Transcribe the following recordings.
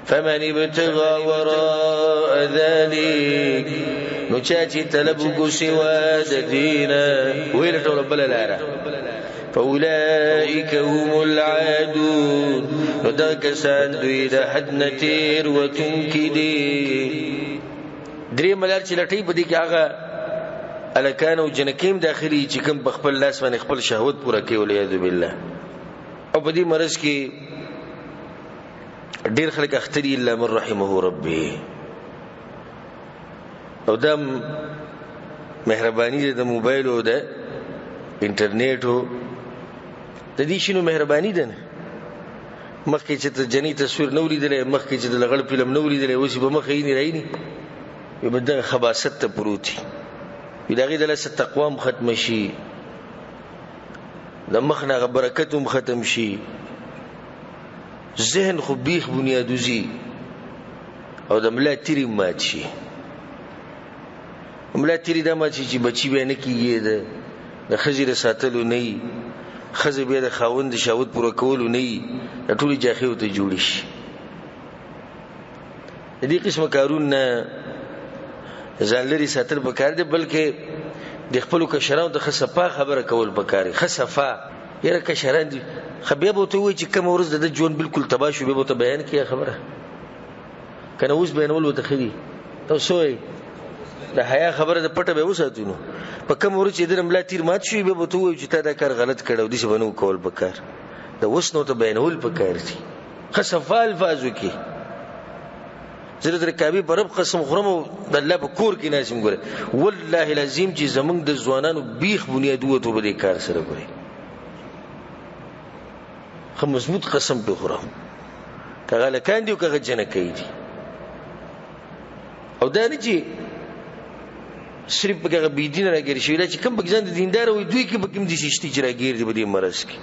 فمن ابتغى وراء ذلك نو چاچی طلب کو سوا د دینا ویل ټول بل لاره فاولئک هم العادون نو دا کسان دوی د حد نتیر وتنکدي درې ملار چې لټي بدی کې هغه الکان او جنکیم داخلي چې کوم بخپل لاس باندې خپل شهوت پوره کوي ولید بالله او په دې مرز کې ډیر خلک اختری الا من رحمه ربي او دم مهرباني د موبایل او د انټرنیټ او د دې شنو مهرباني ده مخکې چې ته جنې تصویر نو لیدلې مخکې چې د لغړ فلم نو لیدلې اوس به مخې نه راځي یو بده خباثت ته پروتي دغه د لسه تقوا ختم شي د مخ نه برکت ختم شي ذهن خو بیخ بنیادوزی او د ملا تیری مات شي ملا تیری د مات شي چې بچی به نه کیږي د خزیره ساتلو نه خزه به د خاوند شاوت پوره کولو نه ټولې جاخیو ته جوړ شي دې قسمه کارونه ځان لري ساتل پکار دي بلکې د خپل کشرانو د خصفه خبره کول پکاري خصفه یره کشران دي خبيبه ته وای چې کوم ورځ د جون بالکل تبا شو به ته بیان کیه خبره کنه اوس بیانول وته خدي تاسو یې د حیا خبره د پټه به وساتونو په کوم ورځ چې د ملا تیر مات شي به ته وای چې تا دا کار غلط کړو دي څه بنو کول پکار د وس نو ته بیانول پکار دي خصفه الفاظو کې زره در کعبه برب قسم خرم د الله په کور کې ناسم ګره والله لازم چې زمنګ د ځوانانو بیخ بنیاد وته به کار سره ګره خو مضبوط قسم به خورم کغه لکان دی او کغه جنہ کوي دي او دا نه چې صرف کغه بی دین راګر شي چې کوم بګزان د دیندار وي دوی کې به کوم دي ششتي چې راګر دي په دې مرز کې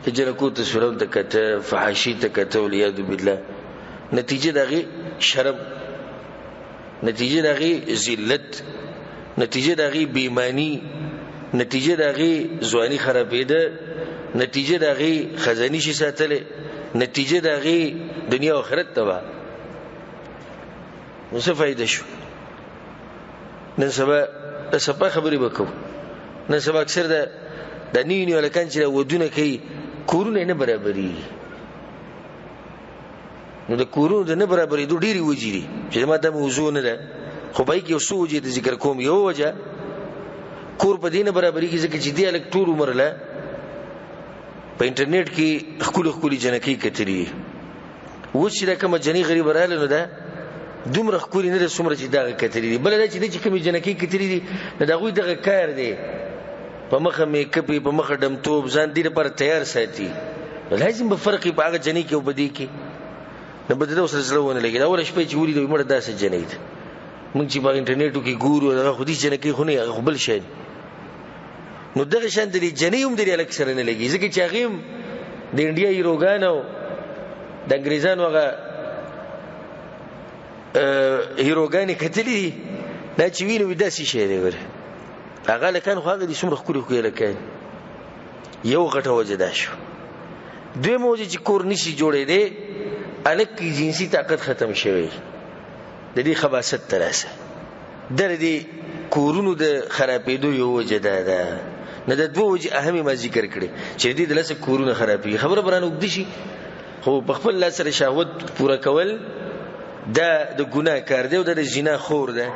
اجر کو ته سورم ته کته فحاشی ته کته ولید بالله نتیجه دغه شرم نتیجه دغه ذلت نتیجه دغه بیمانی نتیجه دغه ځواني خرابېده نتیجه دغه خزاني شي ساتلې نتیجه دغه دنیا او آخرت تبا نو څه فائدہ شو نن سبا خبرې وکړو نن سبا اکثر د نیو لکان چې ودونه کوي کورونه نه برابرۍ نو د کورونو د نه برابرۍ دوه ډېری وجې چې ما ته موضوع نه ده خو پای کې اوسو وجې د ذکر کوم یو وجه کور په دینه برابرۍ کې ځکه چې دی الک ټول عمر له په انټرنیټ کې خپل جنکی کتري و چې دا کوم جنې غریب رااله نو ده دومره خپل نه ده څومره چې دا کتري بل دا چې کوم جنکی کتري دي دا غوي دغه کار دی په مخه میک اپ په مخه دمتوب ځان دې لپاره تیار ساتي لازم به فرق په هغه جنې کې او بدی کې نه بدله اوس رسلونه لګي دا ول شپې چې ولې دوی مړ داسې جنې ده مونږ چې په انټرنیټو کې ګورو دا خو دې جنې کې خو نه خپل شي نو دغه شان د جنې هم د الک سره نه لګي ځکه چې هغه د انډیا هیروګانو د انګريزانو هغه هیروګانی کتلی دا چې ویني وداسي شي دی ور هغه لکان خو هغه د څومره خوري خو لکان یو غټه وجدا شو دوی موجه چې کور نشي جوړې دی الک جنسي طاقت ختم شوی د دې خباثت تراسه در دې کورونو د خرابېدو یو وجدا ده نه د دوه وجه اهمي ما ذکر کړي چې دې د لاسه کورونه خرابې خبره برانه وګدي شي خو په خپل لاس سره شهوت پوره کول دا د ګناه کار دی او د زنا خور ده